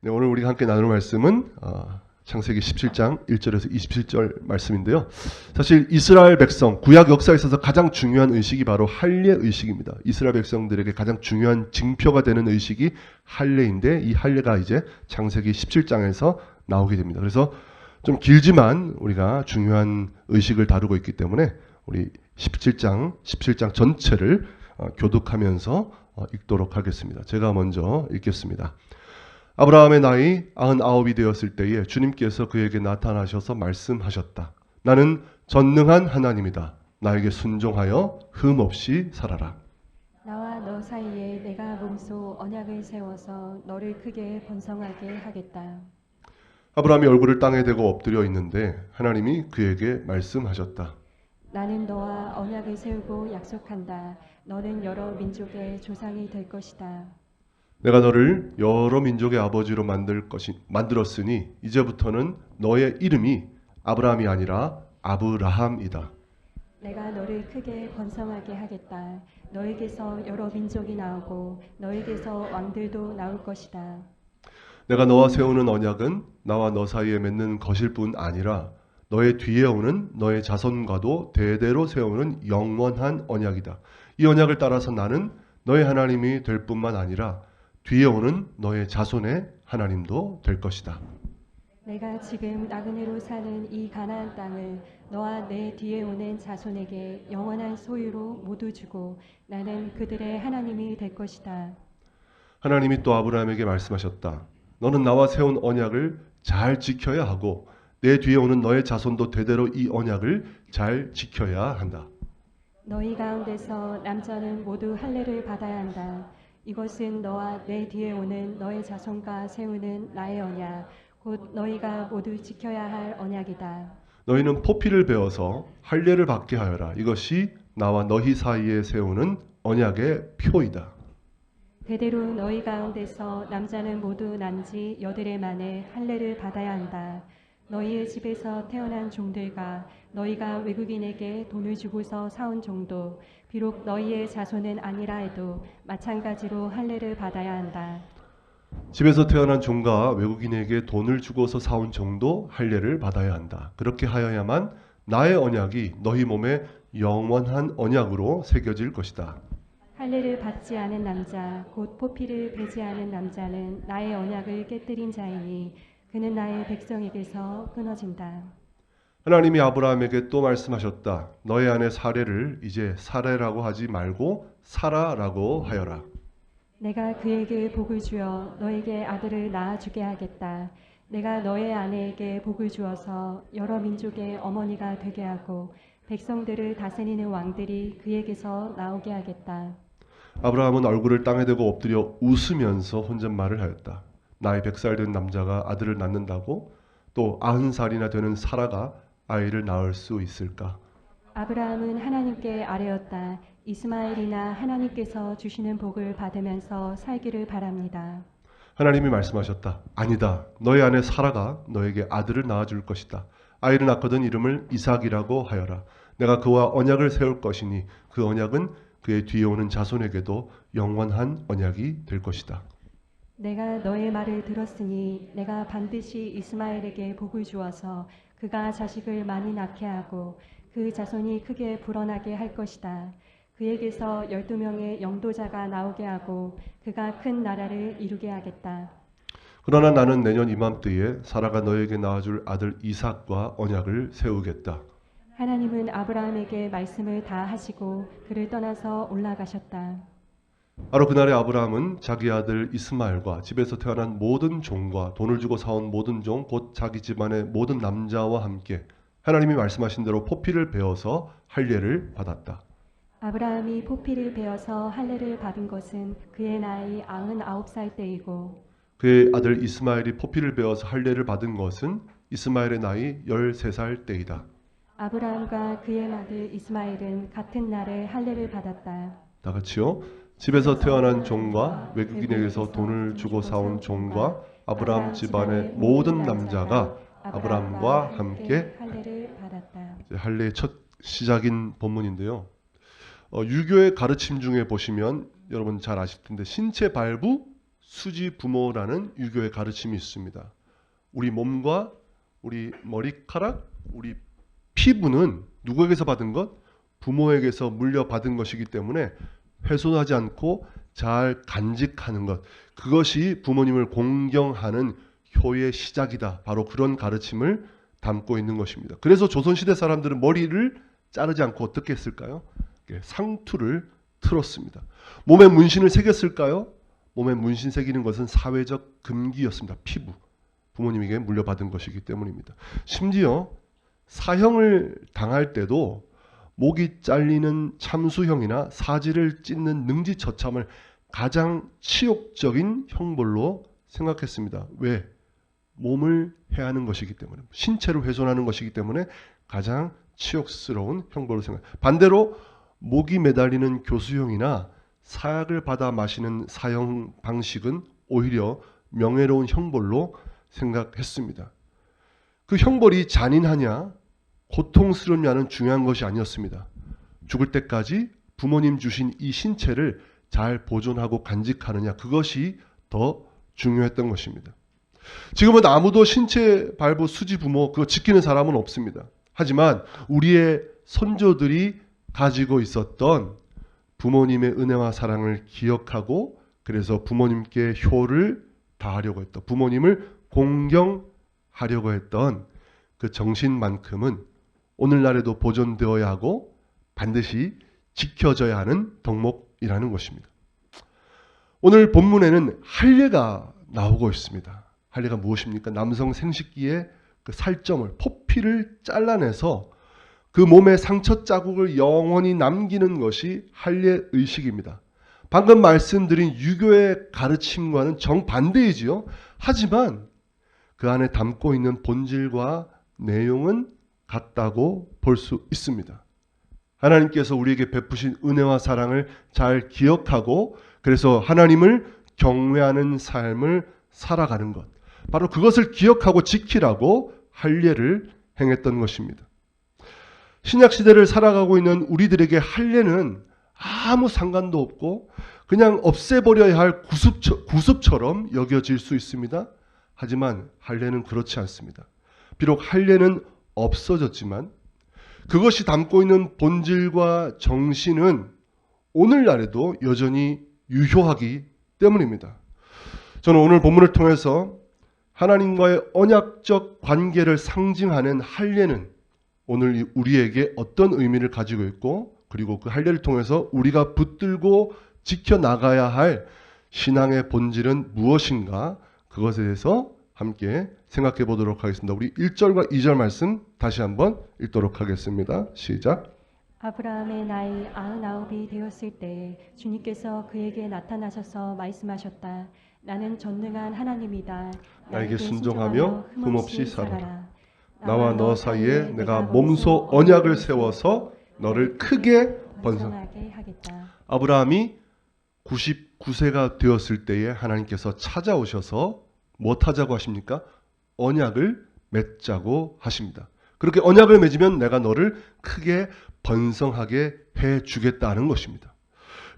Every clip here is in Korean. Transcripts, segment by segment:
네, 오늘 우리가 함께 나눌 말씀은 창세기 17장 1절에서 27절 말씀인데요. 사실 이스라엘 백성, 구약 역사에 있어서 가장 중요한 의식이 바로 할례 의식입니다. 이스라엘 백성들에게 가장 중요한 징표가 되는 의식이 할례인데 이 할례가 이제 창세기 17장에서 나오게 됩니다. 그래서 좀 길지만 우리가 중요한 의식을 다루고 있기 때문에 우리 17장 전체를 교독하면서 읽도록 하겠습니다. 제가 먼저 읽겠습니다. 아브라함의 나이 99이 되었을 때에 주님께서 그에게 나타나셔서 말씀하셨다. 나는 전능한 하나님이다. 나에게 순종하여 흠 없이 살아라. 나와 너 사이에 내가 몸소 언약을 세워서 너를 크게 번성하게 하겠다. 아브라함이 얼굴을 땅에 대고 엎드려 있는데 하나님이 그에게 말씀하셨다. 나는 너와 언약을 세우고 약속한다. 너는 여러 민족의 조상이 될 것이다. 내가 너를 여러 민족의 아버지로 만들었으니 이제부터는 너의 이름이 아브라함이 아니라 아브라함이다. 내가 너를 크게 번성하게 하겠다. 너에게서 여러 민족이 나오고 너에게서 왕들도 나올 것이다. 내가 너와 세우는 언약은 나와 너 사이에 맺는 것일 뿐 아니라 너의 뒤에 오는 너의 자손과도 대대로 세우는 영원한 언약이다. 이 언약을 따라서 나는 너의 하나님이 될 뿐만 아니라 뒤에 오는 너의 자손의 하나님도 될 것이다. 내가 지금 나그네로 사는 이 가나안 땅을 너와 내 뒤에 오는 자손에게 영원한 소유로 모두 주고 나는 그들의 하나님이 될 것이다. 하나님이 또 아브라함에게 말씀하셨다. 너는 나와 세운 언약을 잘 지켜야 하고 내 뒤에 오는 너의 자손도 대대로 이 언약을 잘 지켜야 한다. 너희 가운데서 남자는 모두 할례를 받아야 한다. 이것은 너와 내 뒤에 오는 너의 자손과 세우는 나의 언약, 곧 너희가 모두 지켜야 할 언약이다. 너희는 포피를 베어서 할례를 받게 하여라. 이것이 나와 너희 사이에 세우는 언약의 표이다. 대대로 너희 가운데서 남자는 모두 난지 여드레 만에 할례를 받아야 한다. 너희의 집에서 태어난 종들과 너희가 외국인에게 돈을 주고서 사온 종도 비록 너희의 자손은 아니라 해도 마찬가지로 할례를 받아야 한다. 집에서 태어난 종과 외국인에게 돈을 주고서 사온 종도 할례를 받아야 한다. 그렇게 하여야만 나의 언약이 너희 몸에 영원한 언약으로 새겨질 것이다. 할례를 받지 않은 남자 곧 포피를 베지 않은 남자는 나의 언약을 깨뜨린 자이니 그는 나의 백성에게서 끊어진다. 하나님이 아브라함에게 또 말씀하셨다. 너의 아내 사레를 이제 사레라고 하지 말고 사라라고 하여라. 내가 그에게 복을 주어 너에게 아들을 낳아주게 하겠다. 내가 너의 아내에게 복을 주어서 여러 민족의 어머니가 되게 하고 백성들을 다스리는 왕들이 그에게서 나오게 하겠다. 아브라함은 얼굴을 땅에 대고 엎드려 웃으면서 혼잣말을 하였다. 나이 100살 된 남자가 아들을 낳는다고 또 90살이나 되는 사라가 아이를 낳을 수 있을까? 아브라함은 하나님께 아뢰었다. 이스마엘이나 하나님께서 주시는 복을 받으면서 살기를 바랍니다. 하나님이 말씀하셨다. 아니다. 너의 아내 사라가 너에게 아들을 낳아줄 것이다. 아이를 낳거든 이름을 이삭이라고 하여라. 내가 그와 언약을 세울 것이니 그 언약은 그의 뒤에 오는 자손에게도 영원한 언약이 될 것이다. 내가 너의 말을 들었으니 내가 반드시 이스마엘에게 복을 주어서 그가 자식을 많이 낳게 하고 그 자손이 크게 불어나게 할 것이다. 그에게서 12명의 영도자가 나오게 하고 그가 큰 나라를 이루게 하겠다. 그러나 나는 내년 이맘때에 사라가 너에게 낳아줄 아들 이삭과 언약을 세우겠다. 하나님은 아브라함에게 말씀을 다 하시고 그를 떠나서 올라가셨다. 바로 그날에 아브라함은 자기 아들 이스마엘과 집에서 태어난 모든 종과 돈을 주고 사온 모든 종 곧 자기 집안의 모든 남자와 함께 하나님이 말씀하신 대로 포피를 베어서 할례를 받았다. 아브라함이 포피를 베어서 할례를 받은 것은 그의 나이 99살 때이고 그의 아들 이스마엘이 포피를 베어서 할례를 받은 것은 이스마엘의 나이 13살 때이다. 아브라함과 그의 아들 이스마엘은 같은 날에 할례를 받았다. 다 같이요. 집에서 태어난 종과 외국인에게서 돈을 주고 사온 종과 아브라함 집안의 모든 남자가 아브라함과 함께 할례를 받았다. 할례의 첫 시작인 본문인데요. 유교의 가르침 중에 보시면 여러분 잘 아실 텐데 신체 발부, 수지 부모라는 유교의 가르침이 있습니다. 우리 몸과 우리 머리카락, 우리 피부는 누구에게서 받은 것? 부모에게서 물려받은 것이기 때문에 훼손하지 않고 잘 간직하는 것, 그것이 부모님을 공경하는 효의 시작이다. 바로 그런 가르침을 담고 있는 것입니다. 그래서 조선시대 사람들은 머리를 자르지 않고 어떻게 했을까요? 상투를 틀었습니다. 몸에 문신을 새겼을까요? 몸에 문신 새기는 것은 사회적 금기였습니다. 피부, 부모님에게 물려받은 것이기 때문입니다. 심지어 사형을 당할 때도 목이 잘리는 참수형이나 사지를 찢는 능지처참을 가장 치욕적인 형벌로 생각했습니다. 왜? 몸을 해하는 것이기 때문에, 신체를 훼손하는 것이기 때문에 가장 치욕스러운 형벌로 생각. 반대로 목이 매달리는 교수형이나 사약을 받아 마시는 사형 방식은 오히려 명예로운 형벌로 생각했습니다. 그 형벌이 잔인하냐, 고통스럽냐는 중요한 것이 아니었습니다. 죽을 때까지 부모님 주신 이 신체를 잘 보존하고 간직하느냐, 그것이 더 중요했던 것입니다. 지금은 아무도 신체 발부 수지 부모 그거 지키는 사람은 없습니다. 하지만 우리의 선조들이 가지고 있었던 부모님의 은혜와 사랑을 기억하고, 그래서 부모님께 효를 다하려고 했던, 부모님을 공경하려고 했던 그 정신만큼은 오늘날에도 보존되어야 하고 반드시 지켜져야 하는 덕목이라는 것입니다. 오늘 본문에는 할례가 나오고 있습니다. 할례가 무엇입니까? 남성 생식기의 그 살점을, 포피를 잘라내서 그 몸의 상처 자국을 영원히 남기는 것이 할례 의식입니다. 방금 말씀드린 유교의 가르침과는 정반대이지요. 하지만 그 안에 담고 있는 본질과 내용은 같다고 볼 수 있습니다. 하나님께서 우리에게 베푸신 은혜와 사랑을 잘 기억하고, 그래서 하나님을 경외하는 삶을 살아가는 것, 바로 그것을 기억하고 지키라고 할례를 행했던 것입니다. 신약 시대를 살아가고 있는 우리들에게 할례는 아무 상관도 없고 그냥 없애버려야 할 구습처럼 여겨질 수 있습니다. 하지만 할례는 그렇지 않습니다. 비록 할례는 없어졌지만 그것이 담고 있는 본질과 정신은 오늘날에도 여전히 유효하기 때문입니다. 저는 오늘 본문을 통해서 하나님과의 언약적 관계를 상징하는 할례는 오늘 우리에게 어떤 의미를 가지고 있고, 그리고 그 할례를 통해서 우리가 붙들고 지켜나가야 할 신앙의 본질은 무엇인가, 그것에 대해서 함께 생각해 보도록 하겠습니다. 우리 1절과 2절 말씀 다시 한번 읽도록 하겠습니다. 시작. 아브라함의 나이 99이 되었을 때 주님께서 그에게 나타나셔서 말씀하셨다. 나는 전능한 하나님이다. 나에게 순종하며 흠없이 살아라. 나와 너 사이에 내가 몸소 언약을 세워서 너를 크게 번성하게 하겠다. 아브라함이 99세가 되었을 때에 하나님께서 찾아오셔서 무엇하자고 하십니까? 언약을 맺자고 하십니다. 그렇게 언약을 맺으면 내가 너를 크게 번성하게 해주겠다는 것입니다.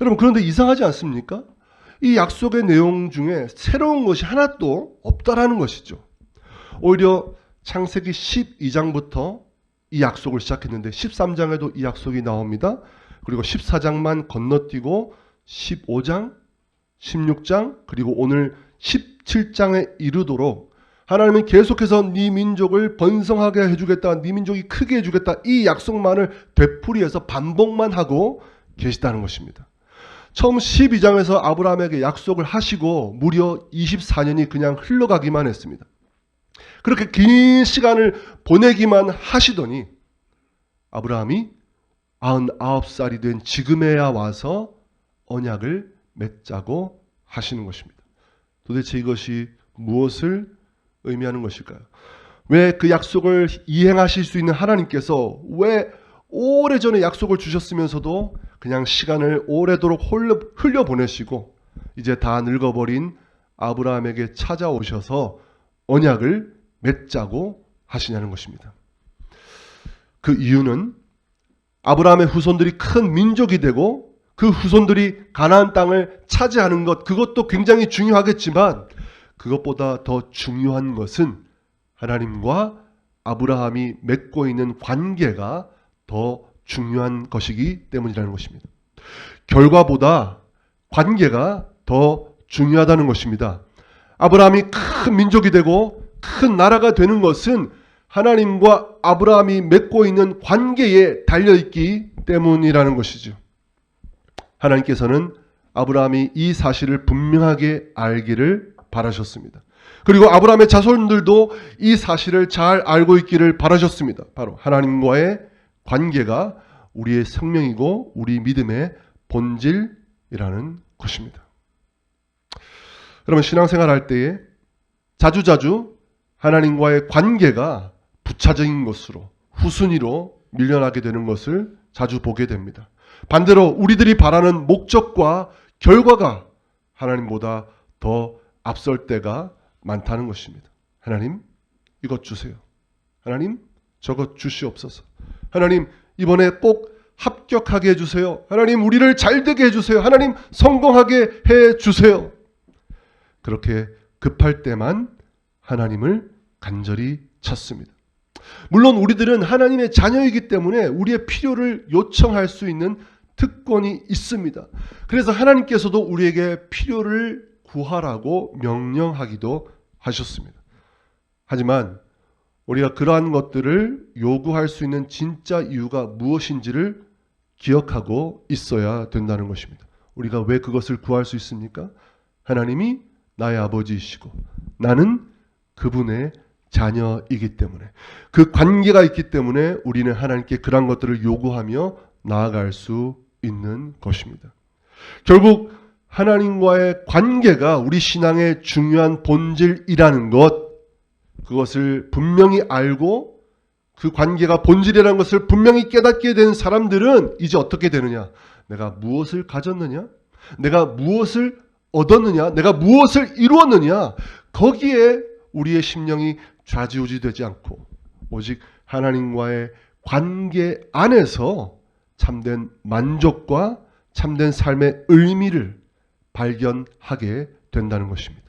여러분, 그런데 이상하지 않습니까? 이 약속의 내용 중에 새로운 것이 하나도 없다라는 것이죠. 오히려 창세기 12장부터 이 약속을 시작했는데 13장에도 이 약속이 나옵니다. 그리고 14장만 건너뛰고 15장, 16장, 그리고 오늘 17장에 이르도록 하나님은 계속해서 네 민족을 번성하게 해주겠다, 네 민족이 크게 해주겠다, 이 약속만을 되풀이해서 반복만 하고 계시다는 것입니다. 처음 12장에서 아브라함에게 약속을 하시고 무려 24년이 그냥 흘러가기만 했습니다. 그렇게 긴 시간을 보내기만 하시더니 아브라함이 99살이 된 지금에야 와서 언약을 맺자고 하시는 것입니다. 도대체 이것이 무엇을 의미하는 것일까요? 왜 그 약속을 이행하실 수 있는 하나님께서 왜 오래전에 약속을 주셨으면서도 그냥 시간을 오래도록 흘려보내시고 이제 다 늙어버린 아브라함에게 찾아오셔서 언약을 맺자고 하시냐는 것입니다. 그 이유는 아브라함의 후손들이 큰 민족이 되고 그 후손들이 가나안 땅을 차지하는 것, 그것도 굉장히 중요하겠지만 그것보다 더 중요한 것은 하나님과 아브라함이 맺고 있는 관계가 더 중요한 것이기 때문이라는 것입니다. 결과보다 관계가 더 중요하다는 것입니다. 아브라함이 큰 민족이 되고 큰 나라가 되는 것은 하나님과 아브라함이 맺고 있는 관계에 달려있기 때문이라는 것이죠. 하나님께서는 아브라함이 이 사실을 분명하게 알기를 바라셨습니다. 그리고 아브라함의 자손들도 이 사실을 잘 알고 있기를 바라셨습니다. 바로 하나님과의 관계가 우리의 생명이고 우리 믿음의 본질이라는 것입니다. 여러분, 신앙생활 할 때에 자주자주 하나님과의 관계가 부차적인 것으로, 후순위로 밀려나게 되는 것을 자주 보게 됩니다. 반대로 우리들이 바라는 목적과 결과가 하나님보다 더 앞설 때가 많다는 것입니다. 하나님, 이것 주세요. 하나님, 저것 주시옵소서. 하나님, 이번에 꼭 합격하게 해주세요. 하나님, 우리를 잘되게 해주세요. 하나님, 성공하게 해주세요. 그렇게 급할 때만 하나님을 간절히 찾습니다. 물론 우리들은 하나님의 자녀이기 때문에 우리의 필요를 요청할 수 있는 특권이 있습니다. 그래서 하나님께서도 우리에게 필요를 구하라고 명령하기도 하셨습니다. 하지만 우리가 그러한 것들을 요구할 수 있는 진짜 이유가 무엇인지를 기억하고 있어야 된다는 것입니다. 우리가 왜 그것을 구할 수 있습니까? 하나님이 나의 아버지이시고 나는 그분의 자녀이기 때문에, 그 관계가 있기 때문에 우리는 하나님께 그러한 것들을 요구하며 나아갈 수 있는 것입니다. 결국 하나님과의 관계가 우리 신앙의 중요한 본질이라는 것, 그것을 분명히 알고 그 관계가 본질이라는 것을 분명히 깨닫게 된 사람들은 이제 어떻게 되느냐? 내가 무엇을 가졌느냐? 내가 무엇을 얻었느냐? 내가 무엇을 이루었느냐? 거기에 우리의 심령이 좌지우지되지 않고 오직 하나님과의 관계 안에서 참된 만족과 참된 삶의 의미를 발견하게 된다는 것입니다.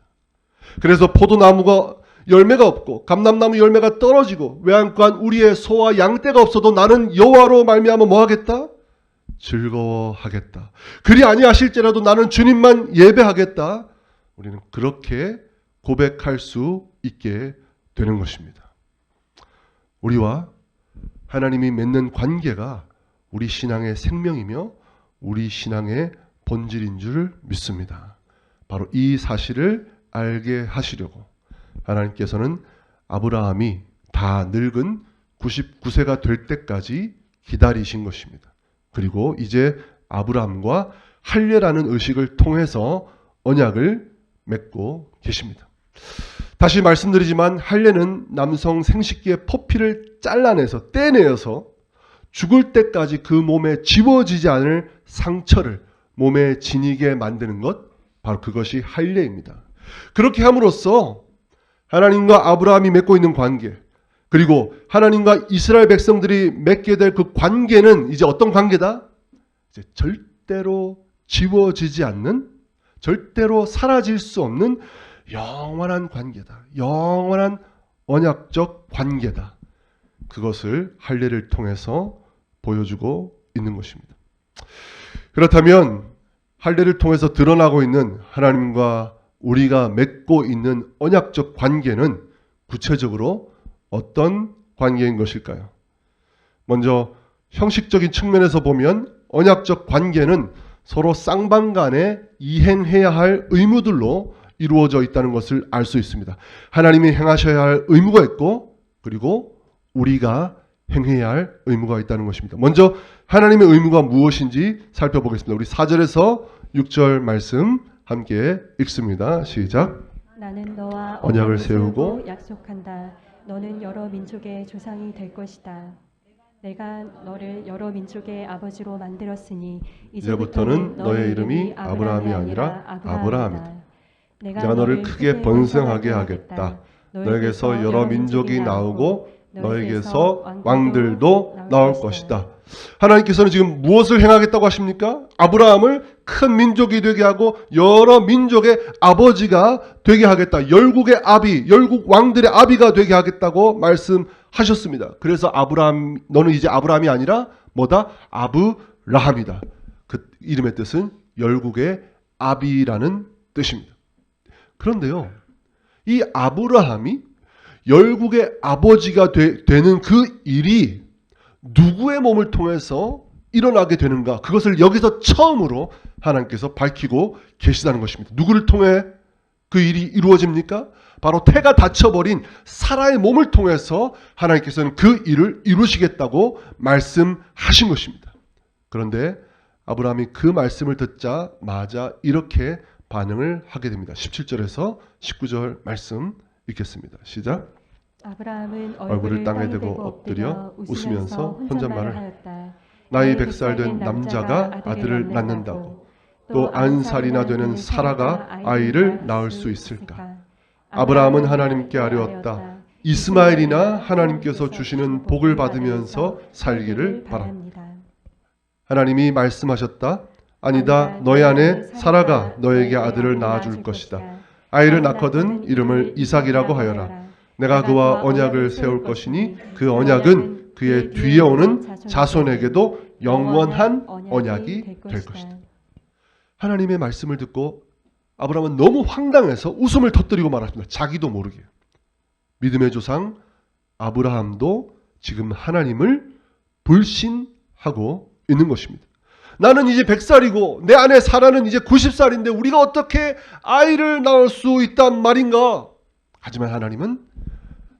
그래서 포도나무가 열매가 없고 감람나무 열매가 떨어지고 외양간 우리의 소와 양떼가 없어도 나는 여호와로 말미암아 뭐하겠다? 즐거워하겠다. 그리 아니하실지라도 나는 주님만 예배하겠다. 우리는 그렇게 고백할 수 있게 되는 것입니다. 우리와 하나님이 맺는 관계가 우리 신앙의 생명이며 우리 신앙의 본질인 줄 믿습니다. 바로 이 사실을 알게 하시려고 하나님께서는 아브라함이 다 늙은 99세가 될 때까지 기다리신 것입니다. 그리고 이제 아브라함과 할례라는 의식을 통해서 언약을 맺고 계십니다. 다시 말씀드리지만 할례는 남성 생식기의 포피를 잘라내서 떼내어서 죽을 때까지 그 몸에 지워지지 않을 상처를 몸에 지니게 만드는 것, 바로 그것이 할례입니다. 그렇게 함으로써 하나님과 아브라함이 맺고 있는 관계, 그리고 하나님과 이스라엘 백성들이 맺게 될 그 관계는 이제 어떤 관계다? 이제 절대로 지워지지 않는, 절대로 사라질 수 없는 영원한 관계다. 영원한 언약적 관계다. 그것을 할례를 통해서 보여주고 있는 것입니다. 그렇다면 할례를 통해서 드러나고 있는 하나님과 우리가 맺고 있는 언약적 관계는 구체적으로 어떤 관계인 것일까요? 먼저 형식적인 측면에서 보면 언약적 관계는 서로 쌍방간에 이행해야 할 의무들로 이루어져 있다는 것을 알 수 있습니다. 하나님이 행하셔야 할 의무가 있고 그리고 우리가 행해야 할 의무가 있다는 것입니다. 먼저 하나님의 의무가 무엇인지 살펴보겠습니다. 우리 4절에서 6절 말씀 함께 읽습니다. 시작. 나는 너와 언약을 세우고 약속한다. 너는 여러 민족의 조상이 될 것이다. 내가 너를 여러 민족의 아버지로 만들었으니 이제부터는 너의 이름이 아브라함이 아니라 아브라함이다. 내가 너를 크게 번성하게 하겠다. 너에게서 여러 민족이 나오고 너에게서 왕들도 나올 것이다. 하나님께서는 지금 무엇을 행하겠다고 하십니까? 아브라함을 큰 민족이 되게 하고 여러 민족의 아버지가 되게 하겠다. 열국의 아비, 열국 왕들의 아비가 되게 하겠다고 말씀하셨습니다. 그래서 아브라함, 너는 이제 아브라함이 아니라 뭐다? 아브라함이다. 그 이름의 뜻은 열국의 아비라는 뜻입니다. 그런데요, 이 아브라함이 열국의 아버지가 되는 그 일이 누구의 몸을 통해서 일어나게 되는가? 그것을 여기서 처음으로 하나님께서 밝히고 계시다는 것입니다. 누구를 통해 그 일이 이루어집니까? 바로 태가 닫혀버린 사라의 몸을 통해서 하나님께서는 그 일을 이루시겠다고 말씀하신 것입니다. 그런데 아브라함이 그 말씀을 듣자마자 이렇게 반응을 하게 됩니다. 17절에서 19절 말씀 읽겠습니다. 시작. 아브라함은 얼굴을 땅에 대고 엎드려 웃으면서 혼잣말을 하였다. 나이 100살 된 남자가 아들을 낳는다고, 또 90살이나 되는 사라가 아이를 낳을 수 있을까? 아브라함은 하나님께 아뢰었다. 이스마엘이나 하나님께서 주시는 복을 받으면서 살기를 바랍니다. 하나님이 말씀하셨다. 아니다, 너희 아내 사라가 너에게 아들을 낳아줄 것이다. 아이를 낳거든 이름을 이삭이라고 하여라. 내가 그와 언약을 세울 것이니 그 언약은 그의 뒤에 오는 자손에게도 영원한 언약이 될 것이다. 하나님의 말씀을 듣고 아브라함은 너무 황당해서 웃음을 터뜨리고 말았습니다. 자기도 모르게. 믿음의 조상 아브라함도 지금 하나님을 불신하고 있는 것입니다. 나는 이제 100살이고 내 아내 사라는 이제 90살인데 우리가 어떻게 아이를 낳을 수 있단 말인가? 하지만 하나님은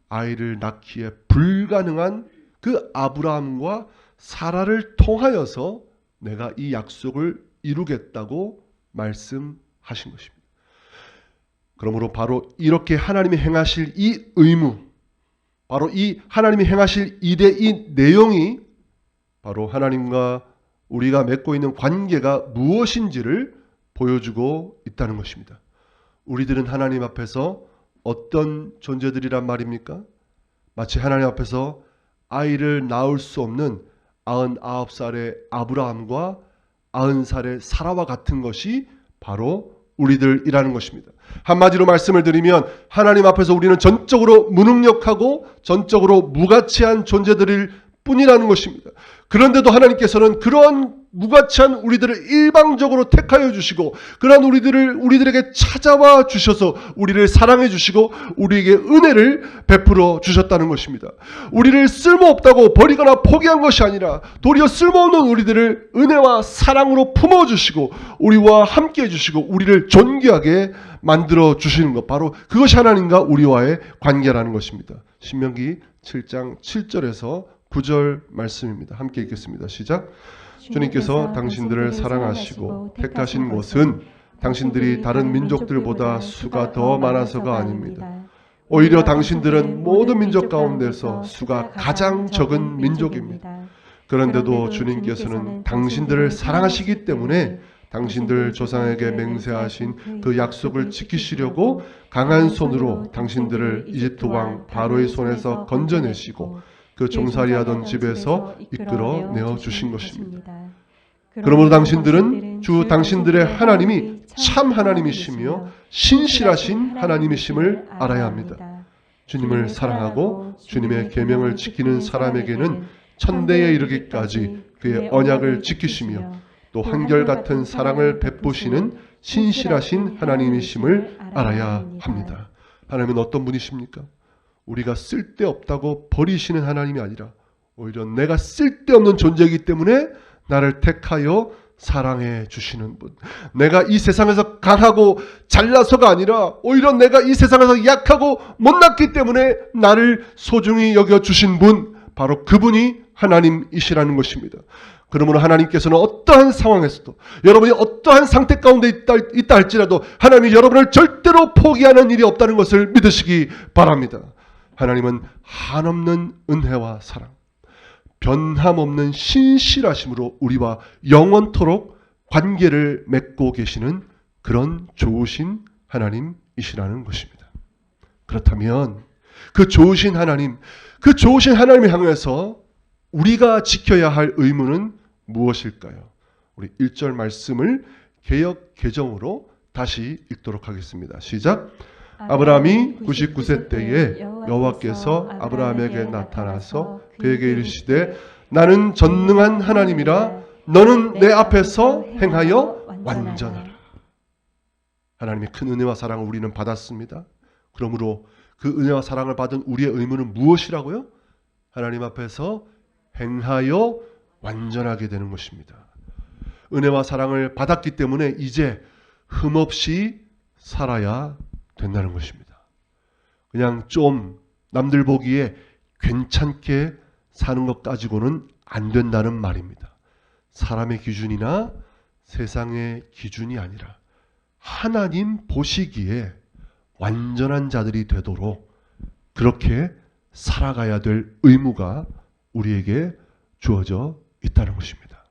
아이를 낳기에 불가능한 그 아브라함과 사라를 통하여서 내가 이 약속을 이루겠다고 말씀하신 것입니다. 그러므로 바로 이렇게 하나님이 행하실 이 의무, 바로 이 하나님이 행하실 일의 이 내용이 바로 하나님과 우리가 맺고 있는 관계가 무엇인지를 보여주고 있다는 것입니다. 우리들은 하나님 앞에서 어떤 존재들이란 말입니까? 마치 하나님 앞에서 아이를 낳을 수 없는 99살의 아브라함과 90살의 사라와 같은 것이 바로 우리들이라는 것입니다. 한마디로 말씀을 드리면 하나님 앞에서 우리는 전적으로 무능력하고 전적으로 무가치한 존재들일 뿐이라는 것입니다. 그런데도 하나님께서는 그러한 무가치한 우리들을 일방적으로 택하여 주시고 그러한 우리들에게 찾아와 주셔서 우리를 사랑해 주시고 우리에게 은혜를 베풀어 주셨다는 것입니다. 우리를 쓸모없다고 버리거나 포기한 것이 아니라 도리어 쓸모없는 우리들을 은혜와 사랑으로 품어 주시고 우리와 함께 해 주시고 우리를 존귀하게 만들어 주시는 것, 바로 그것이 하나님과 우리와의 관계라는 것입니다. 신명기 7장 7절에서 9절 말씀입니다. 함께 읽겠습니다. 시작. 주님께서 당신들을 사랑하시고 택하신 것은 당신들이 다른 민족들보다 수가 더 많아서가 아닙니다. 오히려 당신들은 모든 민족 가운데서 수가 가장 적은 민족입니다. 그런데도 주님께서는 당신들을 사랑하시기 때문에 당신들 조상에게 맹세하신 그 약속을 지키시려고 강한 손으로 당신들을 이집트 왕 바로의 손에서 건져내시고 그 종살이하던 집에서 이끌어내어 주신 것입니다. 그러므로 당신들은 주 당신들의 하나님이 참 하나님이시며 신실하신 하나님이심을 알아야 합니다. 주님을 사랑하고 주님의 계명을 지키는 사람에게는 천대에 이르기까지 그의 언약을 지키시며 또 한결같은 사랑을 베푸시는 신실하신 하나님이심을 알아야 합니다. 하나님은 어떤 분이십니까? 우리가 쓸데없다고 버리시는 하나님이 아니라 오히려 내가 쓸데없는 존재이기 때문에 나를 택하여 사랑해 주시는 분. 내가 이 세상에서 강하고 잘나서가 아니라 오히려 내가 이 세상에서 약하고 못났기 때문에 나를 소중히 여겨주신 분, 바로 그분이 하나님이시라는 것입니다. 그러므로 하나님께서는 어떠한 상황에서도 여러분이 어떠한 상태 가운데 있다 할지라도 하나님이 여러분을 절대로 포기하는 일이 없다는 것을 믿으시기 바랍니다. 하나님은 한없는 은혜와 사랑, 변함없는 신실하심으로 우리와 영원토록 관계를 맺고 계시는 그런 좋으신 하나님이시라는 것입니다. 그렇다면 그 좋으신 하나님, 그 좋으신 하나님을 향해서 우리가 지켜야 할 의무는 무엇일까요? 우리 1절 말씀을 개역 개정으로 다시 읽도록 하겠습니다. 시작. 아브라함이 99세 때에 여호와께서 아브라함에게 나타나서 그에게 이르시되 나는 전능한 하나님이라 너는 내 앞에서 행하여 완전하라. 하나님의 큰 은혜와 사랑을 우리는 받았습니다. 그러므로 그 은혜와 사랑을 받은 우리의 의무는 무엇이라고요? 하나님 앞에서 행하여 완전하게 되는 것입니다. 은혜와 사랑을 받았기 때문에 이제 흠없이 살아야 된다는 것입니다. 그냥 좀 남들 보기에 괜찮게 사는 것 가지고는 안 된다는 말입니다. 사람의 기준이나 세상의 기준이 아니라 하나님 보시기에 완전한 자들이 되도록 그렇게 살아가야 될 의무가 우리에게 주어져 있다는 것입니다.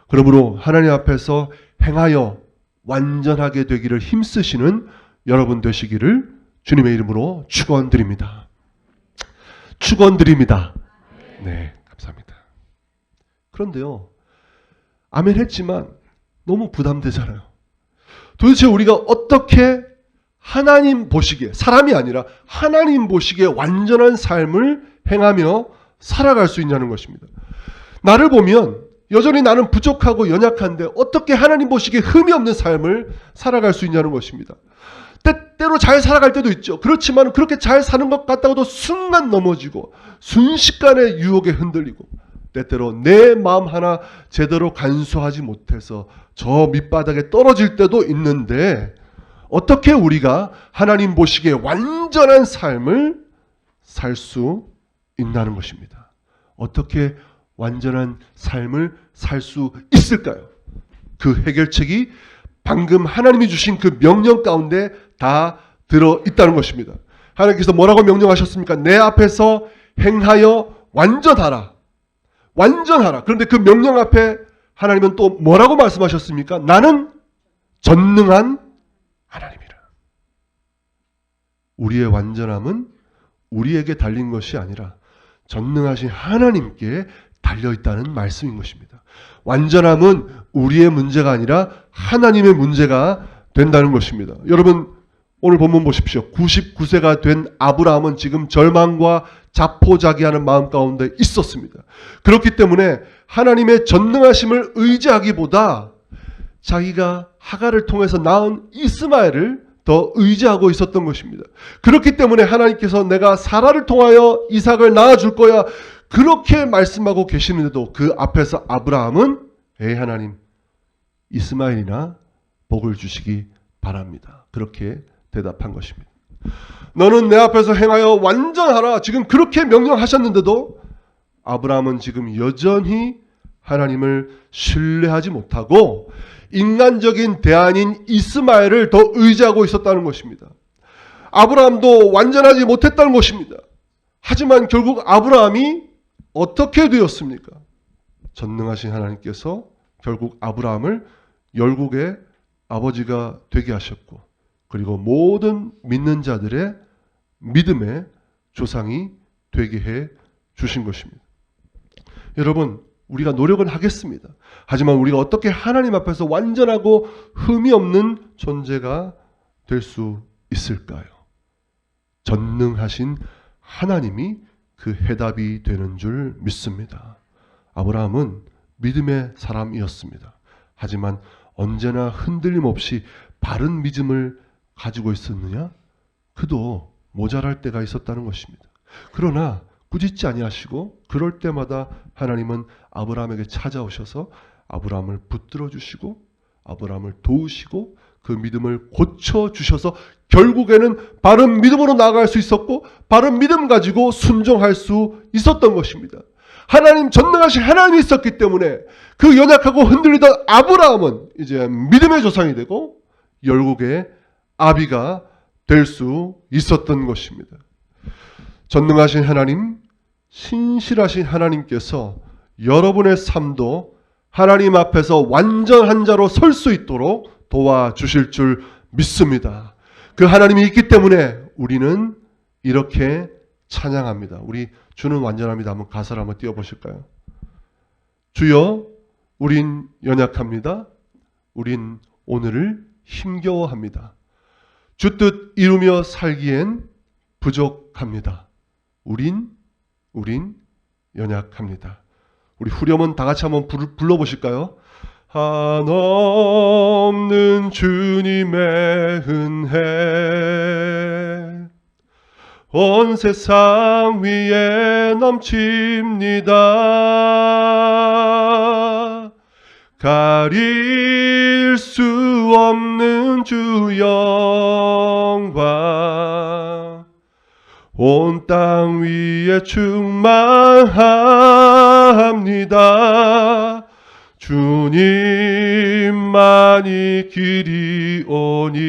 그러므로 하나님 앞에서 행하여 완전하게 되기를 힘쓰시는 여러분 되시기를 주님의 이름으로 축원드립니다. 축원드립니다. 네, 감사합니다. 그런데요, 아멘 했지만 너무 부담되잖아요. 도대체 우리가 어떻게 하나님 보시기에, 사람이 아니라 하나님 보시기에 완전한 삶을 행하며 살아갈 수 있냐는 것입니다. 나를 보면 여전히 나는 부족하고 연약한데 어떻게 하나님 보시기에 흠이 없는 삶을 살아갈 수 있냐는 것입니다. 때때로 잘 살아갈 때도 있죠. 그렇지만 그렇게 잘 사는 것 같다고도 순간 넘어지고 순식간에 유혹에 흔들리고 때때로 내 마음 하나 제대로 간수하지 못해서 저 밑바닥에 떨어질 때도 있는데 어떻게 우리가 하나님 보시기에 완전한 삶을 살 수 있다는 것입니다. 어떻게 완전한 삶을 살 수 있을까요? 그 해결책이 방금 하나님이 주신 그 명령 가운데 다 들어있다는 것입니다. 하나님께서 뭐라고 명령하셨습니까? 내 앞에서 행하여 완전하라. 완전하라. 그런데 그 명령 앞에 하나님은 또 뭐라고 말씀하셨습니까? 나는 전능한 하나님이라. 우리의 완전함은 우리에게 달린 것이 아니라 전능하신 하나님께 달려있다는 말씀인 것입니다. 완전함은 우리의 문제가 아니라 하나님의 문제가 된다는 것입니다. 여러분 오늘 본문 보십시오. 99세가 된 아브라함은 지금 절망과 자포자기하는 마음 가운데 있었습니다. 그렇기 때문에 하나님의 전능하심을 의지하기보다 자기가 하갈을 통해서 낳은 이스마엘을 더 의지하고 있었던 것입니다. 그렇기 때문에 하나님께서 내가 사라를 통하여 이삭을 낳아줄 거야 그렇게 말씀하고 계시는데도 그 앞에서 아브라함은 에이 하나님 이스마엘이나 복을 주시기 바랍니다. 그렇게 대답한 것입니다. 너는 내 앞에서 행하여 완전하라. 지금 그렇게 명령하셨는데도 아브라함은 지금 여전히 하나님을 신뢰하지 못하고 인간적인 대안인 이스마엘을 더 의지하고 있었다는 것입니다. 아브라함도 완전하지 못했다는 것입니다. 하지만 결국 아브라함이 어떻게 되었습니까? 전능하신 하나님께서 결국 아브라함을 열국의 아버지가 되게 하셨고 그리고 모든 믿는 자들의 믿음의 조상이 되게 해 주신 것입니다. 여러분 우리가 노력은 하겠습니다. 하지만 우리가 어떻게 하나님 앞에서 완전하고 흠이 없는 존재가 될 수 있을까요? 전능하신 하나님이 그 해답이 되는 줄 믿습니다. 아브라함은 믿음의 사람이었습니다. 하지만 언제나 흔들림 없이 바른 믿음을 가지고 있었느냐? 그도 모자랄 때가 있었다는 것입니다. 그러나 꾸짖지 아니하시고 그럴 때마다 하나님은 아브라함에게 찾아오셔서 아브라함을 붙들어 주시고 아브라함을 도우시고 그 믿음을 고쳐주셔서 결국에는 바른 믿음으로 나아갈 수 있었고 바른 믿음 가지고 순종할 수 있었던 것입니다. 하나님 전능하신 하나님이 있었기 때문에 그 연약하고 흔들리던 아브라함은 이제 믿음의 조상이 되고 열국의 아비가 될 수 있었던 것입니다. 전능하신 하나님, 신실하신 하나님께서 여러분의 삶도 하나님 앞에서 완전한 자로 설 수 있도록 도와주실 줄 믿습니다. 그 하나님이 있기 때문에 우리는 이렇게 찬양합니다. 우리 주는 완전합니다. 한번 가사를 한번 띄워보실까요? 주여, 우린 연약합니다. 우린 오늘을 힘겨워합니다. 주 뜻 이루며 살기엔 부족합니다. 우린 연약합니다. 우리 후렴은 다 같이 한번 불러보실까요? 한없는 주님의 은혜 온 세상 위에 넘칩니다. 가릴 수 없는 주 영광 온 땅 위에 충만합니다. 주님만이 길이 오니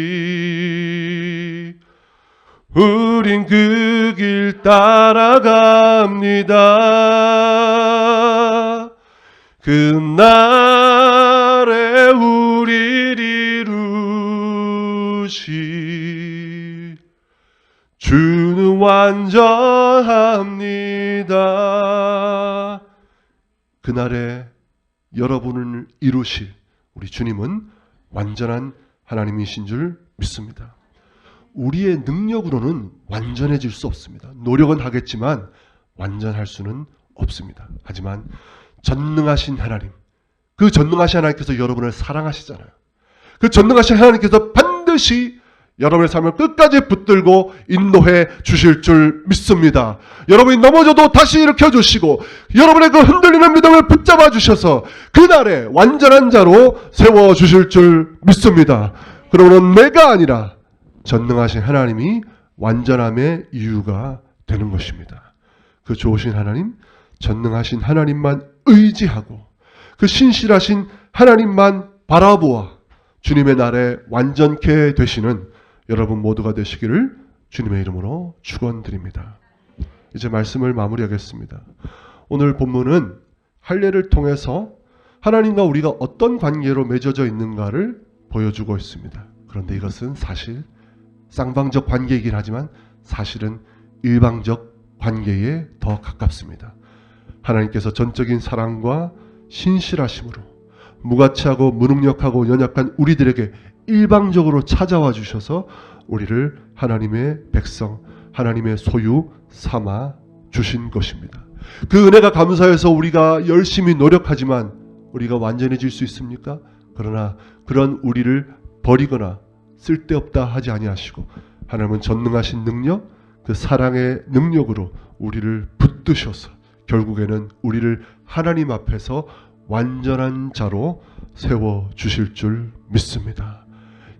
우린 그 길 따라갑니다. 그날에 우릴 이루시 주는 완전합니다. 그날에 여러분을 이루실 우리 주님은 완전한 하나님이신 줄 믿습니다. 우리의 능력으로는 완전해질 수 없습니다. 노력은 하겠지만 완전할 수는 없습니다. 하지만 전능하신 하나님, 그 전능하신 하나님께서 여러분을 사랑하시잖아요. 그 전능하신 하나님께서 반드시 여러분의 삶을 끝까지 붙들고 인도해 주실 줄 믿습니다. 여러분이 넘어져도 다시 일으켜 주시고 여러분의 그 흔들리는 믿음을 붙잡아 주셔서 그날에 완전한 자로 세워 주실 줄 믿습니다. 그러면 내가 아니라 전능하신 하나님이 완전함의 이유가 되는 것입니다. 그 좋으신 하나님, 전능하신 하나님만 의지하고 그 신실하신 하나님만 바라보아 주님의 날에 완전케 되시는 여러분 모두가 되시기를 주님의 이름으로 축원드립니다. 이제 말씀을 마무리하겠습니다. 오늘 본문은 할례를 통해서 하나님과 우리가 어떤 관계로 맺어져 있는가를 보여주고 있습니다. 그런데 이것은 사실 쌍방적 관계이긴 하지만 사실은 일방적 관계에 더 가깝습니다. 하나님께서 전적인 사랑과 신실하심으로 무가치하고 무능력하고 연약한 우리들에게 일방적으로 찾아와 주셔서 우리를 하나님의 백성, 하나님의 소유 삼아 주신 것입니다. 그 은혜가 감사해서 우리가 열심히 노력하지만 우리가 완전해질 수 있습니까? 그러나 그런 우리를 버리거나 쓸데없다 하지 아니하시고 하나님은 전능하신 능력, 그 사랑의 능력으로 우리를 붙드셔서 결국에는 우리를 하나님 앞에서 완전한 자로 세워 주실 줄 믿습니다.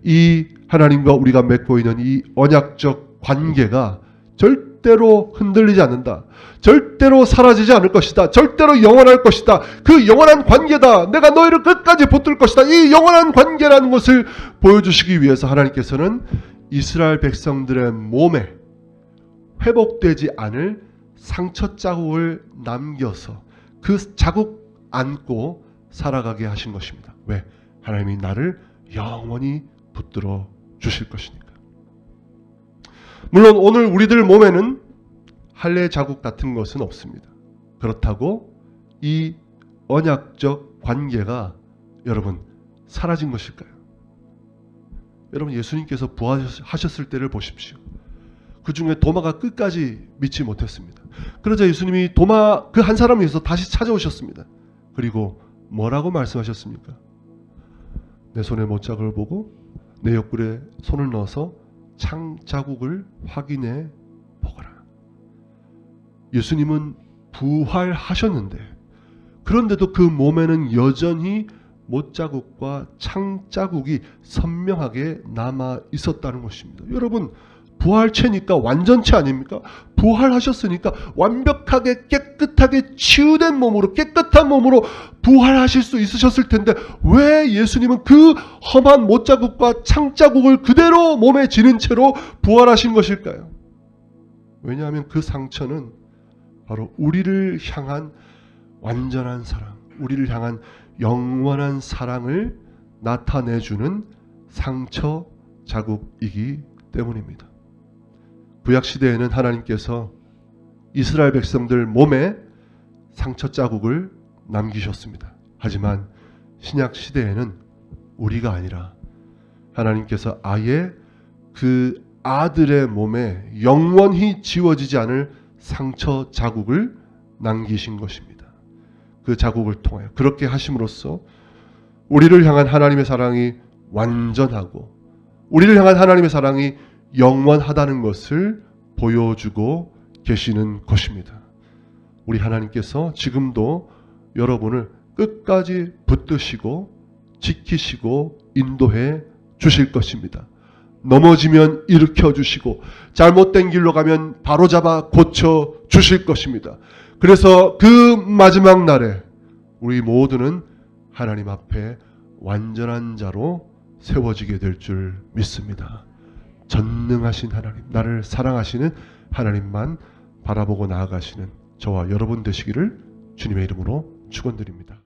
이 하나님과 우리가 맺고 있는 이 언약적 관계가 절대로 흔들리지 않는다. 절대로 사라지지 않을 것이다. 절대로 영원할 것이다. 그 영원한 관계다. 내가 너희를 끝까지 붙들 것이다. 이 영원한 관계라는 것을 보여주시기 위해서 하나님께서는 이스라엘 백성들의 몸에 회복되지 않을 상처 자국을 남겨서 그 자국 안고 살아가게 하신 것입니다. 왜? 하나님이 나를 영원히 붙들어 주실 것이니까. 물론 오늘 우리들 몸에는 할례 자국 같은 것은 없습니다. 그렇다고 이 언약적 관계가 여러분 사라진 것일까요? 여러분 예수님께서 부활하셨을 때를 보십시오. 그 중에 도마가 끝까지 믿지 못했습니다. 그러자 예수님이 도마 그 한 사람을 위해서 다시 찾아오셨습니다. 그리고 뭐라고 말씀하셨습니까? 내 손의 못자국을 보고 내 옆구리에 손을 넣어서 창 자국을 확인해 보거라. 예수님은 부활하셨는데 그런데도 그 몸에는 여전히 못자국과 창 자국이 선명하게 남아 있었다는 것입니다. 여러분 부활체니까 완전체 아닙니까? 부활하셨으니까 완벽하게 깨끗하게 치유된 몸으로 깨끗한 몸으로 부활하실 수 있으셨을 텐데 왜 예수님은 그 험한 못자국과 창자국을 그대로 몸에 지닌 채로 부활하신 것일까요? 왜냐하면 그 상처는 바로 우리를 향한 완전한 사랑, 우리를 향한 영원한 사랑을 나타내주는 상처 자국이기 때문입니다. 구약시대에는 하나님께서 이스라엘 백성들 몸에 상처 자국을 남기셨습니다. 하지만 신약 시대에는 우리가 아니라 하나님께서 아예 그 아들의 몸에 영원히 지워지지 않을 상처 자국을 남기신 것입니다. 그 자국을 통하여 그렇게 하심으로써 우리를 향한 하나님의 사랑이 완전하고 우리를 향한 하나님의 사랑이 영원하다는 것을 보여주고 계시는 것입니다. 우리 하나님께서 지금도 여러분을 끝까지 붙드시고 지키시고 인도해 주실 것입니다. 넘어지면 일으켜 주시고 잘못된 길로 가면 바로잡아 고쳐 주실 것입니다. 그래서 그 마지막 날에 우리 모두는 하나님 앞에 완전한 자로 세워지게 될 줄 믿습니다. 전능하신 하나님, 나를 사랑하시는 하나님만 바라보고 나아가시는 저와 여러분 되시기를 주님의 이름으로 축원드립니다.